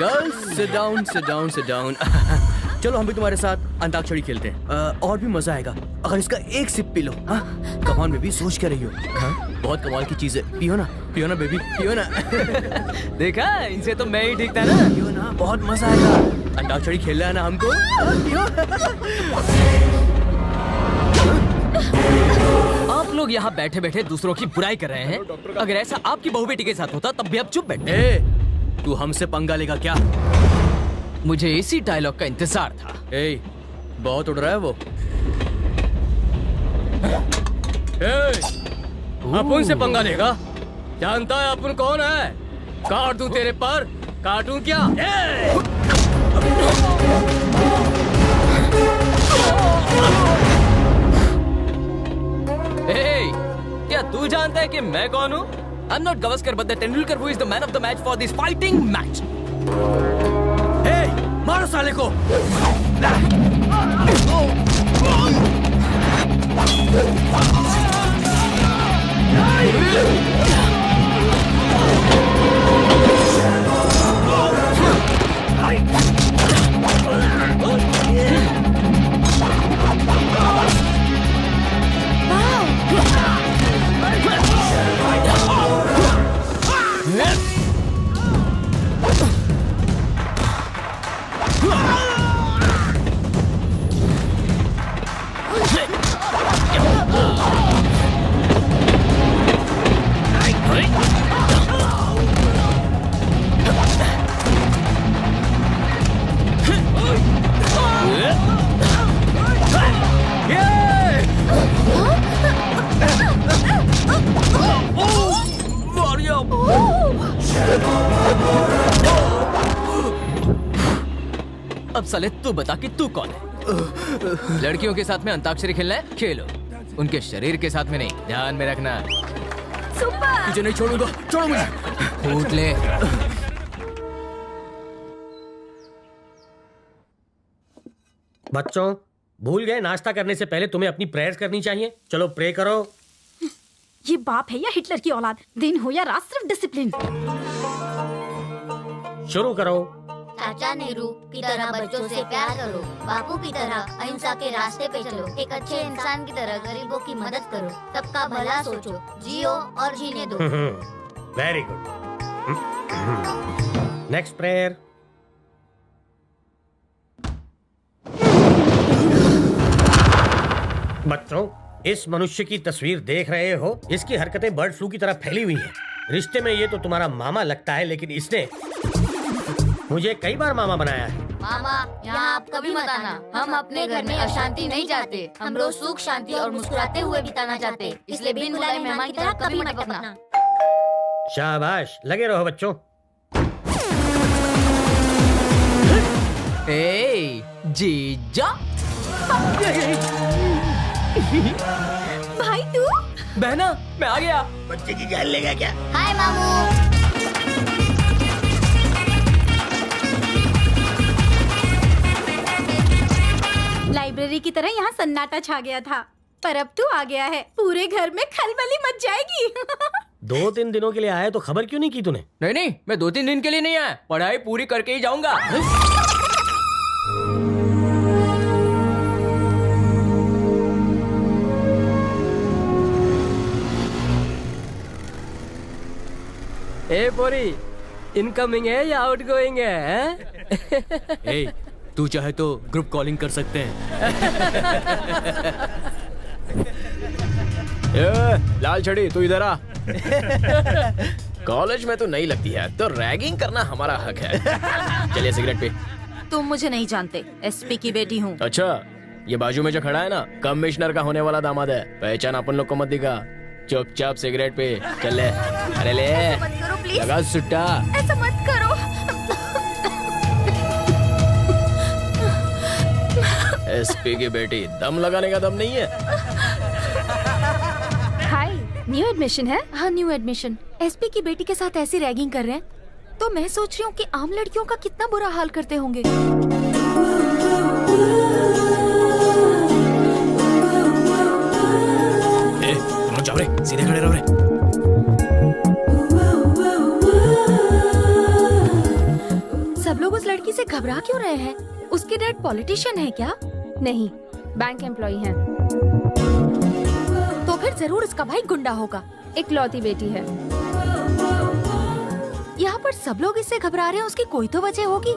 Girls sit down sit down sit down. चलो हम भी तुम्हारे साथ अंताक्षरी खेलते हैं, और भी मजा आएगा अगर इसका एक सिप पी लो। हाँ कमान बेबी, सोच क्या रही हो? हाँ बहुत कमाल की चीज है, पियो ना बेबी, पियो ना। देखा, इनसे तो मैं ही ठीक था ना। पियो ना, बहुत मजा आएगा। अंताक्षरी खेलना है ना हमको? पियो। आप लोग यहाँ बैठे बैठे दूसरों की बुराई कर रहे हैं। अगर ऐसा आपकी बहू बेटी के साथ होता तब भी आप चुप बैठे। तू हमसे पंगा लेगा क्या? मुझे इसी डायलॉग का इंतजार था। बहुत उड़ रहा है वो। अपुन से पंगा लेगा? जानता है अपुन कौन है? काट दूं तेरे पर, काटूं क्या? क्या तू जानता है कि मैं कौन हूँ? I'm not Gavaskar, but the Tendulkar who is the man of the match for this fighting match. मारो साले को! अब साले तू बता कि तू कौन है? लड़कियों के साथ में अंताक्षरी खेलना है? खेलो, उनके शरीर के साथ में नहीं, ध्यान में रखना। तुझे नहीं छोड़ूंगा, छोड़ो मुझे। फूट ले। बच्चों, भूल गए नाश्ता करने से पहले तुम्हें अपनी प्रेयर्स करनी चाहिए। चलो प्रे करो। ये बाप है या हिटलर की औलाद, दिन हो या रात सिर्फ डिसिप्लिन। शुरू करो। चाचा नेहरू की तरह बच्चों से प्यार करो, बापू की तरह अहिंसा के रास्ते पे चलो, एक अच्छे इंसान की तरह गरीबों की मदद करो, सबका भला सोचो, जियो और जीने दो। Very good. Next prayer. बच्चों, इस मनुष्य की तस्वीर देख रहे हो? इसकी हरकतें बर्ड फ्लू की तरह फैली हुई हैं। रिश्ते में ये तो तुम्हारा मामा लगता है, लेकिन इसने मुझे कई बार मामा बनाया है। मामा, यहाँ आप कभी मत आना। हम अपने घर में अशांति नहीं चाहते। हम रोज सुख शांति और मुस्कुराते हुए बिताना चाहते, इसलिए बिन बुलाए मेहमान की तरह कभी मत टपकना। शाबाश, लगे रहो बच्चों। जीजा। भाई तू? बहना, मैं आ गया। बच्चे की जान लेगा क्या? हाय मामू। लाइब्रेरी की तरह यहाँ सन्नाटा छा गया था, पर अब तू आ गया है, पूरे घर में खलबली मच जाएगी। 2-3 दिनों के लिए आया तो खबर क्यों नहीं की तूने? नहीं, मैं 2-3 दिन के लिए नहीं आया, पढ़ाई पूरी करके ही जाऊंगा। ए बोरी, इनकमिंग है या आउटगोइंग है? तू चाहे तो ग्रुप कॉलिंग कर सकते हैं। लाल छड़ी, तू इधर आ। कॉलेज में तो नहीं लगती है, तो रैगिंग करना हमारा हक है। चलिए सिगरेट पी। तुम मुझे नहीं जानते, एसपी की बेटी हूँ। अच्छा, ये बाजू में जो खड़ा है ना, कमिश्नर का होने वाला दामाद है। पहचान अपन लोग को मत दिखा, चुपचाप सिगरेट पे चल ले। अरे ले, लगा सुट्टा। ऐसा मत करो। एसपी की बेटी, दम लगाने का दम नहीं है। हाय, न्यू एडमिशन है? हाँ न्यू एडमिशन। एसपी की बेटी के साथ ऐसी रैगिंग कर रहे हैं, तो मैं सोच रही हूँ कि आम लड़कियों का कितना बुरा हाल करते होंगे। जाओ रे, सीधे खड़े रहो रे। सब घबरा क्यों रहे हैं? उसके डैड पॉलिटिशियन है क्या? नहीं, बैंक एम्प्लॉय हैं। तो फिर जरूर उसका भाई गुंडा होगा। इकलौती बेटी है। यहाँ पर सब लोग इससे घबरा रहे हैं, उसकी कोई तो वजह होगी।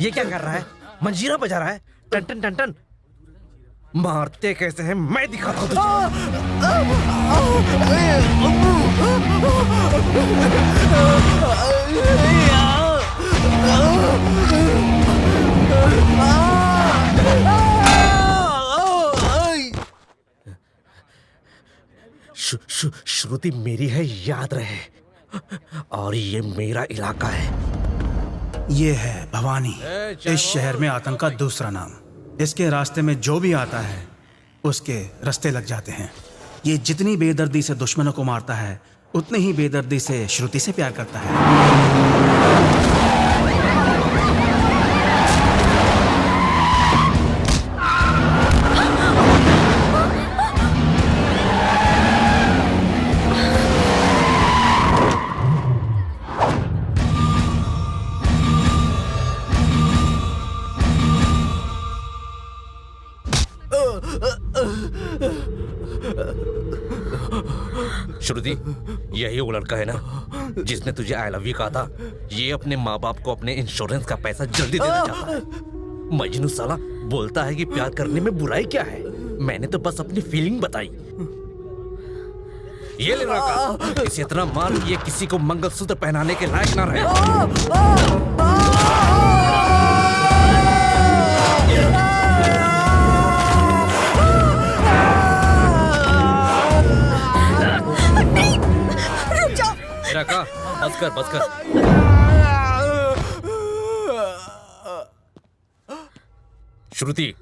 ये क्या कर रहा है? मंजीरा बजा रहा है। टन टन टन टन। मारते कैसे हैं मैं दिखाता हूँ तुझे। श्रुति मेरी है, याद रहे। और ये मेरा इलाका है। ये है भवानी, इस शहर में आतंक का दूसरा नाम। इसके रास्ते में जो भी आता है उसके रास्ते लग जाते हैं। ये जितनी बेदर्दी से दुश्मनों को मारता है उतनी ही बेदर्दी से श्रुति से प्यार करता है। श्रुति, यही वो लड़का है ना जिसने तुझे आई लव यू कहा था? ये अपने माँ बाप को अपने इंश्योरेंस का पैसा जल्दी देना चाहता है। मजनू साला बोलता है कि प्यार करने में बुराई क्या है। मैंने तो बस अपनी फीलिंग बताई। ये ले लड़का, इसे इतना मार कि ये किसी को मंगलसूत्र पहनाने के लायक ना रहे। रखा, बस कर बस कर। श्रुति,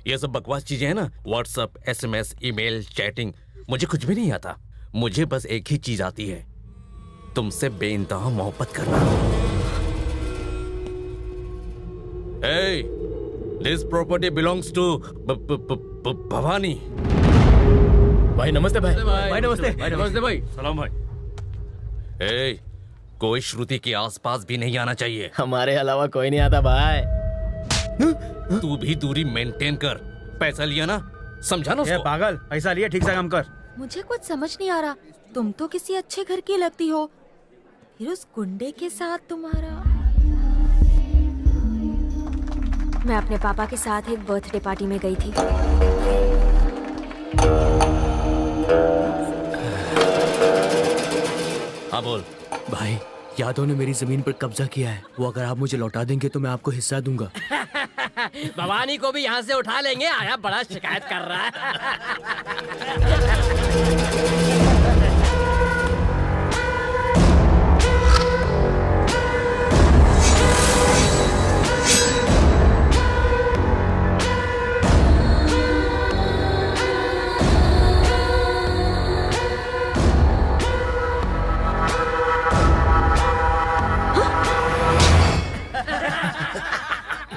ये सब बकवास चीजें हैं ना, व्हाट्सएप, एसएमएस, ईमेल, चैटिंग, मुझे कुछ भी नहीं आता। मुझे बस एक ही चीज आती है, तुमसे बेइंतहा मोहब्बत करना। Hey, this property belongs to Bhavani. भाई नमस्ते भाई। भाई नमस्ते। भाई नमस्ते भाई। सलाम भाई। ए, कोई श्रुति के आसपास भी नहीं आना चाहिए। हमारे अलावा कोई नहीं आता भाई। तू भी दूरी मेंटेन कर। पैसा लिया ना, समझा ना उसको। पागल, पैसा लिया, ठीक से काम कर। मुझे कुछ समझ नहीं आ रहा। तुम तो किसी अच्छे घर की लगती हो, फिर उस गुंडे के साथ तुम्हारा। मैं अपने पापा के साथ एक बर्थडे पार्टी में गई थी। हाँ बोल। भाई, यादव ने मेरी जमीन पर कब्जा किया है। वो अगर आप मुझे लौटा देंगे तो मैं आपको हिस्सा दूंगा। भवानी को भी यहाँ से उठा लेंगे। आया बड़ा शिकायत कर रहा है।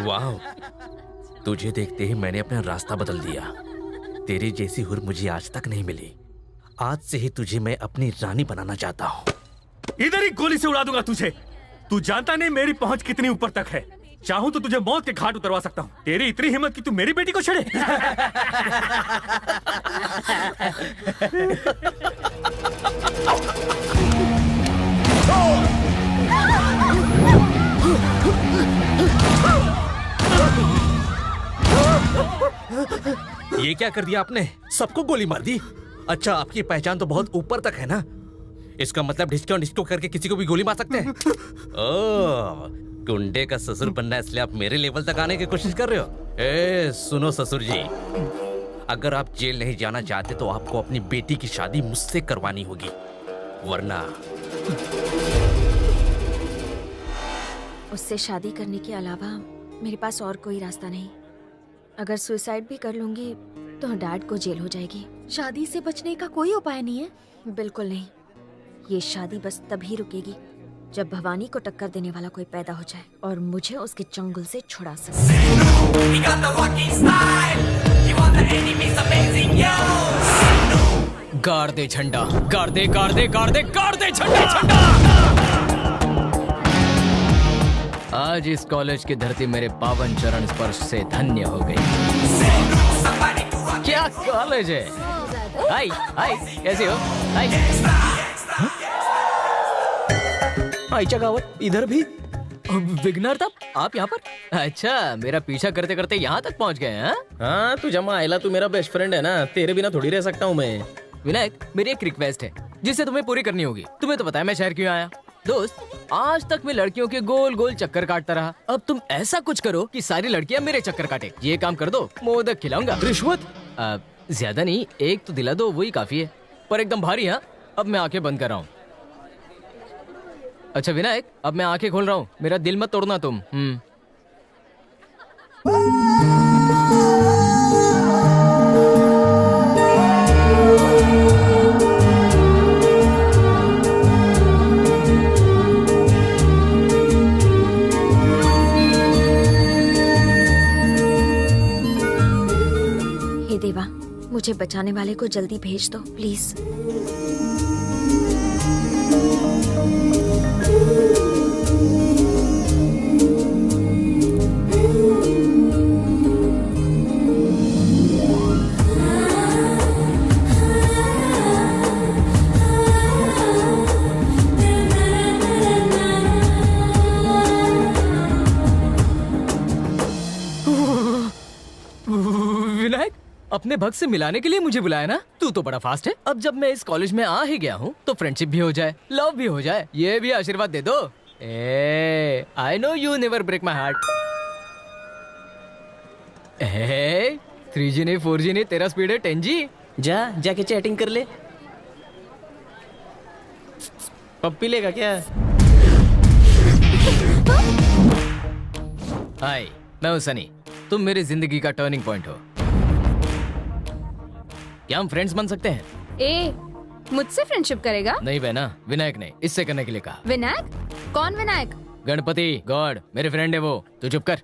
वाह, तुझे देखते ही मैंने अपना रास्ता बदल दिया। तेरी जैसी हुर मुझे आज तक नहीं मिली। आज से ही तुझे मैं अपनी रानी बनाना चाहता हूँ। इधर ही गोली से उड़ा दूंगा तुझे। तू जानता नहीं मेरी पहुंच कितनी ऊपर तक है। चाहूं तो तुझे मौत के घाट उतरवा सकता हूँ। तेरी इतनी हिम्मत कि तू मेरी बेटी को छेड़े। ये क्या कर दिया आपने? सबको गोली मार दी। अच्छा, आपकी पहचान तो बहुत ऊपर तक है ना। इसका मतलब डिस्को डिस्को करके किसी को भी गोली मार सकते हैं। ओह, गुंडे का ससुर बनना है इसलिए आप मेरे लेवल तक आने की कोशिश कर रहे हो। ए, सुनो ससुर जी, अगर आप जेल नहीं जाना चाहते तो आपको अपनी बेटी की शादी मुझसे करवानी होगी, वरना उससे शादी करने के अलावा मेरे पास और कोई रास्ता नहीं। अगर सुसाइड भी कर लूंगी तो डैड को जेल हो जाएगी। शादी से बचने का कोई उपाय नहीं है? बिल्कुल नहीं। ये शादी बस तभी रुकेगी जब भवानी को टक्कर देने वाला कोई पैदा हो जाए और मुझे उसके चंगुल से छुड़ा सके। गाड़ दे झंडा, गाड़ दे, गाड़ दे, गाड़ दे, गाड़ दे झंडा, झंडा। आज इस कॉलेज की धरती मेरे पावन चरण स्पर्श से धन्य हो गई। क्या कॉलेज है? हाय हाय, कैसी हो? हाय। आई चगावत इधर भी। विघ्नर तब आप यहाँ पर? अच्छा, मेरा पीछा करते करते यहाँ तक पहुँच गए हैं? हाँ तू जमा आयला, तू मेरा बेस्ट फ्रेंड है ना, तेरे बिना थोड़ी रह सकता हूँ मैं। विनायक, मेरी एक रिक्वेस्ट है जिसे तुम्हें पूरी करनी होगी। तुम्हें तो पता है मैं शहर क्यों आया। दोस्त, आज तक मैं लड़कियों के गोल गोल चक्कर काटता रहा। अब तुम ऐसा कुछ करो कि सारी लड़कियां मेरे चक्कर काटे। ये काम कर दो, मोदक खिलाऊंगा। रिश्वत? ज्यादा नहीं, एक तो दिला दो, वही काफी है, पर एकदम भारी। हाँ, अब मैं आंखें बंद कर रहा हूँ। अच्छा विनायक, अब मैं आंखें खोल रहा हूँ, मेरा दिल मत तोड़ना तुम। हे देवा, मुझे बचाने वाले को जल्दी भेज दो प्लीज। विनायक, अपने भक्त से मिलाने के लिए मुझे बुलाया ना? तू तो बड़ा फास्ट है। अब जब मैं इस कॉलेज में आ ही गया हूँ तो फ्रेंडशिप भी हो जाए, लव भी हो जाए। ये भी आशीर्वाद दे दो। I know you never break my heart. 3G नहीं 4G नहीं, तेरा स्पीड है 10G। जाके चैटिंग कर ले। पप्पी लेगा क्या? हाय, मैं हूँ सनी। तुम मेरी जिंदगी का टर्निंग पॉइंट हो। क्या हम फ्रेंड्स बन सकते हैं? ए, मुझसे फ्रेंडशिप करेगा? नहीं बहना, विनायक ने इससे करने के लिए कहा। विनायक? कौन विनायक? गणपति, गॉड, मेरे फ्रेंड है वो। तू चुप कर।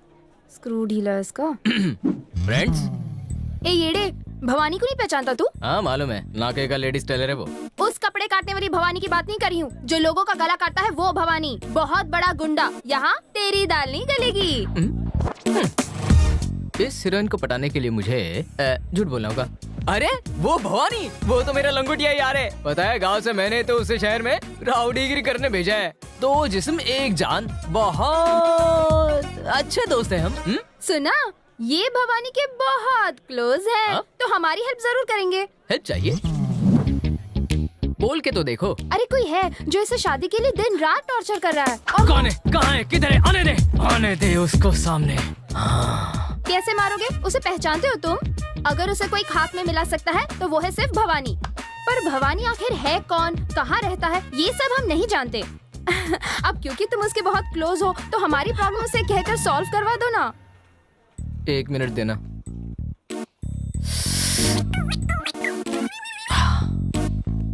स्क्रू ढीला इसका। फ्रेंड्स? ए येड़े, भवानी को नहीं पहचानता तू? हाँ मालूम है, नाके का लेडीज टेलर है वो। उस कपड़े काटने वाली भवानी की बात नहीं कर रही हूँ। जो लोगों का गला काटता है वो भवानी, बहुत बड़ा गुंडा। यहाँ तेरी दाल नहीं गलेगी। इस हीरोइन को पटाने के लिए मुझे झूठ बोलना होगा। अरे वो भवानी, वो तो मेरा लंगोटिया यार है। पता है, गांव से मैंने तो उसे शहर में राउडीगिरी करने भेजा है। दो जिस्म एक जान, बहुत अच्छे दोस्त हैं हम। सुना, ये भवानी के बहुत क्लोज है। तो हमारी हेल्प जरूर करेंगे। हेल्प चाहिए? बोल के तो देखो। अरे कोई है जो इसे शादी के लिए दिन रात टॉर्चर कर रहा है। और कौन है? कहाँ है? किधर है? आने दे उसको सामने। कैसे मारोगे? उसे पहचानते हो तुम? अगर उसे कोई खाक में मिला सकता है तो वो है सिर्फ भवानी। पर भवानी आखिर है कौन, कहाँ रहता है, ये सब हम नहीं जानते। अब क्योंकि तुम उसके बहुत क्लोज हो तो हमारी प्रॉब्लम उसे कहकर सॉल्व करवा दो ना। 1 मिनट देना।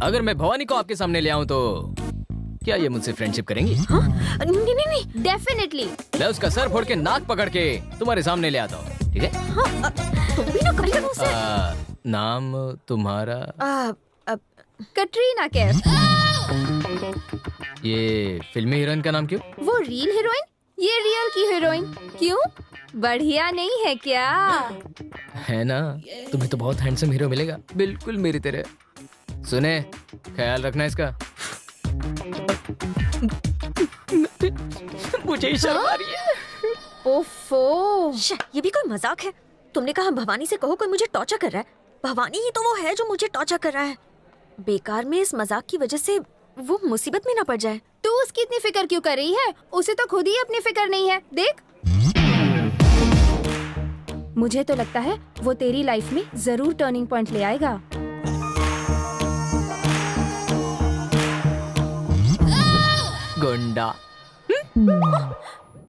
अगर मैं भवानी को आपके सामने ले आऊं तो क्या ये मुझसे फ्रेंडशिप करेंगी? नहीं, डेफिनेटली। मैं उसका सर फोड़ के नाक पकड़ के तुम्हारे सामने ले आता हूँ, ठीक है? तुम भी ना कर लो मुझसे। नाम तुम्हारा? कटरीना कैफ। ये फिल्मी हीरोइन का नाम क्यों? वो रियल हीरोइन, ये रियल की हीरोइन। क्यों, बढ़िया नहीं है क्या? है ना, तुम्हें तो बहुत हैंडसम हीरो मिलेगा, बिल्कुल मेरी तरह। सुने, ख्याल रखना इसका। मुझे ही शर्म आ रही है। ओफो, ये भी कोई मजाक है? तुमने कहा भवानी से कहो कोई मुझे टॉर्चर कर रहा है। भवानी ही तो वो है जो मुझे टॉर्चर कर रहा है। बेकार में इस मजाक की वजह से वो मुसीबत में ना पड़ जाए। तू उसकी इतनी फिक्र क्यों कर रही है? उसे तो खुद ही अपनी फिक्र नहीं है। देख, मुझे तो लगता है वो तेरी लाइफ में जरूर टर्निंग पॉइंट ले आएगा। गुंडा।